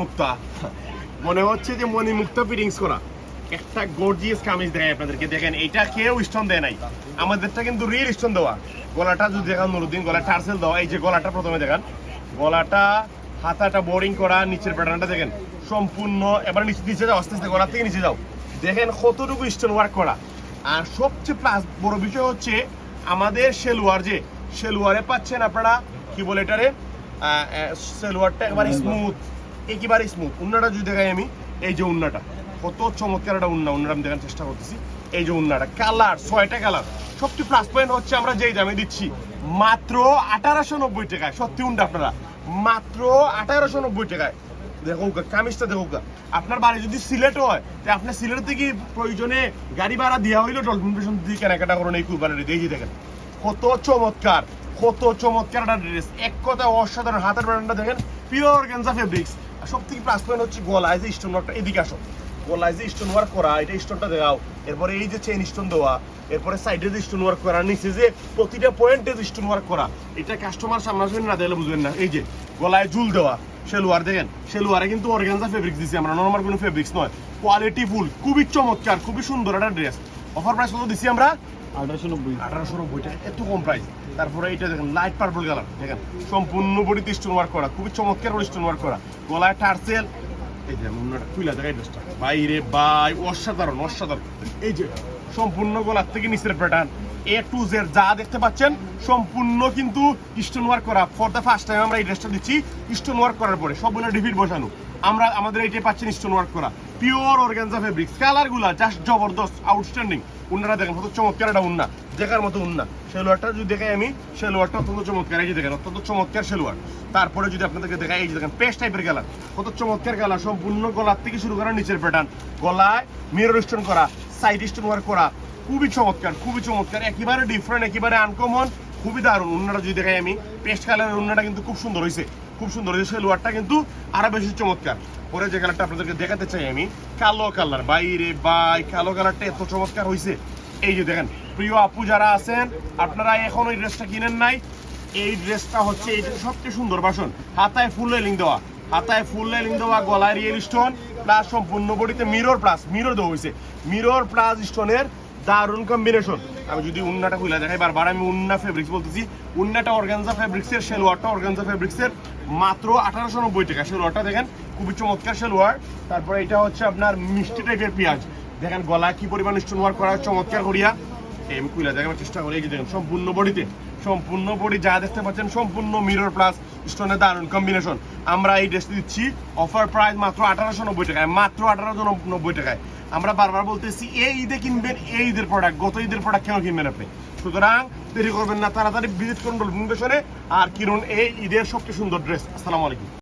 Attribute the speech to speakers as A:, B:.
A: মুক্তা মনে হচ্ছে যে মনি মুক্তা ফিটিংস করা একটা গর্জিয়াস কামিজ দেখাই আপনাদেরকে। দেখেন এটা কেউ স্টোন দেয় নাই, আমাদেরটা কিন্তু রিয়েল স্টোন দেওয়া। গলাটা যদি দেখান নুরুদ্দিন, গলা টার্সেল দেওয়া। এই যে গলাটা প্রথমে দেখান, গলাটা হাতাটা বোরিং করা, নিচের প্যাটার্নটা দেখেন সম্পূর্ণ। এবার নিচে যাও, আস্তে আস্তে গলা থেকে নিচে যাও, দেখেন কতটুকু স্টোন ওয়ার্ক করা। আর সবচেয়ে প্লাস বড় বিষয় হচ্ছে আমাদের সেলোয়ার, যে সেলোয়ারে পাচ্ছেন আপনারা কি বলে এটারে, সেলোয়ারটা একেবারে স্মুথ, একেবারে স্মুথ। উন্নাটা যদি দেখাই আমি, এই যে উন্নাটা কত চমৎকার একটা উন্না আমি দেখার চেষ্টা করতেছি। এই যে উন্নাটা কালার, 6টা কালার। সবচেয়ে প্লাস পয়েন্ট হচ্ছে আমরা যেই দামে দিচ্ছি মাত্র 1890 টাকায়। সত্যি উন্না আপনারা মাত্র 1890 টাকায়। দেখো কামিজটা দেখো, আপনার বাড়ি যদি সিলেট হয় তাহলে আপনার সিলেট থেকে প্রয়োজনে গাড়ি ভাড়া দেওয়া হইলো ডলফিন পেশন দিয়ে কেনাকাটা করুন এই কুরবানির। দেখি দেখেন কত চমৎকার, কত চমৎকার একটা ড্রেস, এক কথা অসাধারণ। হাতের প্যাটার্নটা দেখেন পিওর গেঞ্জা ফেব্রিক্স। আর সব থেকে প্লাস পয়েন্ট হচ্ছে গলায় যে স্টোন ওয়ার্কটা, এদিকে আসো, গলায় যে স্টোন ওয়ার্ক করা, এটা স্টোনটা দেখাও। এরপরে এই যে চেইন স্টোন দেওয়া, এরপরে সাইডে যে স্টোন ওয়ার্ক করা, নিচে যে প্রতিটা পয়েন্টে যে স্টোন ওয়ার্ক করা, এটা কাস্টমার সামনাসামনি না দেখলে বুঝবেন না। এই যে গলায় ঝুল দেওয়া সেলোয়ার দেখেন, সেলোয়ারে কিন্তু অর্গানজা ফেব্রিক্স দিচ্ছি আমরা, নর্মাল কোনো ফেব্রিক্স নয়। কোয়ালিটি ফুল, খুবই চমৎকার, খুবই সুন্দর একটা ড্রেস। অফার প্রাইস কত দিচ্ছি আমরা? 1890 টাকা, এত কম প্রাইস। তারপরে এইটা দেখেন লাইট পার্পল কালার, দেখেন সম্পূর্ণ বডিতে স্টোন ওয়ার্ক করা, খুবই চমৎকার করে স্টোন ওয়ার্ক করা, গলায় টার্সেল। এই যে মুন্নাটা খুইলা দেখাই ড্রেসটা, বাইরে বাই অসাধারণ অসাধারণ। এই যে সম্পূর্ণ গলার থেকে নিচের প্যাটার্ন A to Z যা দেখতে পাচ্ছেন সম্পূর্ণ কিন্তু স্টোন ওয়ার্ক করা। ফর দ্য ফার্স্ট টাইম আমরা এই ড্রেসটা দিচ্ছি স্টোন ওয়ার্ক করার পরে, সবগুলো ডিফিট বসানো। আমরা আমাদের এইটাই পাচ্ছেন স্টোন ওয়ার্ক করা, পিওর অর্গানজা ফেব্রিক্স। কালারগুলা জাস্ট জবরদস্ত, আউটস্ট্যান্ডিং। উন্নাটা দেখেন কত চমৎকার একটা উন্না, দেখার মতো উন্না। সেলোয়ারটা যদি দেখাই আমি, সেলোয়ারটা অত্যন্ত চমৎকার। এই যে দেখেন অত্যন্ত চমৎকার সেলোয়ার। তারপরে যদি আপনাদেরকে দেখাই, এই যে দেখেন পেস্ট টাইপের কালার, কত চমৎকার কালার। সম্পূর্ণ গলার থেকে শুরু করা নিচের প্যাটার্ন, গলায় মিরর স্টোন করা, সাইড স্টোন ওয়ার্ক করা, খুবই চমৎকার, খুবই চমৎকার, একেবারে ডিফারেন্ট, একেবারে আনকমন, খুবই দারুণ। উন্নাটা যদি দেখাই আমি, পেস্ট কালারের উন্নাটা কিন্তু খুব সুন্দর হয়েছে, খুব সুন্দর হয়েছে। সেলোয়ারটা কিন্তু আরো বেশি চমৎকার। পরে যে কালারটা আপনাদেরকে দেখাতে চাই আমি, কালো কালার, বাইরে বাই কালো কালারটা এত চমৎকার হয়েছে। এই যে দেখেন প্রিয় আপু যারা আছেন, আপনারা এখন ওই ড্রেসটা কিনেন নাই, এই ড্রেসটা হচ্ছে এইটা সবচেয়ে সুন্দর ভাষণ। হাতায় ফুল রেলিং দেওয়া, হাতায় ফুল রেলিং দেওয়া, গলায় রিয়েল স্টোন প্লাস সম্পূর্ণ বডিতে মিরর প্লাস মিরর দেওয়া হয়েছে, মিরর প্লাস স্টোনের দারুণ কম্বিনেশন। আমি যদি উন্নাটা খুলে দেখাই, বারবার আমি উন্না ফেব্রিক্স বলতেছি, উন্নাটা অর্গানজা ফেব্রিক্সের, সেলোয়ারটা অর্গানজা ফেব্রিক্সের, মাত্র 1890 টাকা। সেলোয়ারটা দেখেন খুবই চমৎকার সেলোয়ার। তারপরে এটা হচ্ছে আপনার মিষ্টি টাইপের পেঁয়াজ, দেখেন গলায় কি পরিমাণ স্টোন ওয়ার্ক করা চমৎকার করিয়া। আমি খুলে দেখাবার চেষ্টা করি। এই যে দেখেন সম্পূর্ণ বডিতে, সম্পূর্ণ বডি যা দেখতে পাচ্ছেন সম্পূর্ণ মিরর প্লাস স্টোনের দারুণ কম্বিনেশন। আমরা এই ড্রেসটি দিচ্ছি অফার প্রাইস মাত্র 1890 টাকায়, মাত্র 1890 টাকায়। আমরা বারবার বলতেছি এই ঈদে কিনবেন, এই ঈদের প্রোডাক্ট, গত ঈদের প্রোডাক্ট কেন কিনবেন আপনি? সুতরাং দেরি করবেন না, তাড়াতাড়ি ভিজিট করুন ডলফিন ফ্যাশনে আর কিনুন এই ঈদের সবচেয়ে সুন্দর ড্রেস। আসসালামু আলাইকুম।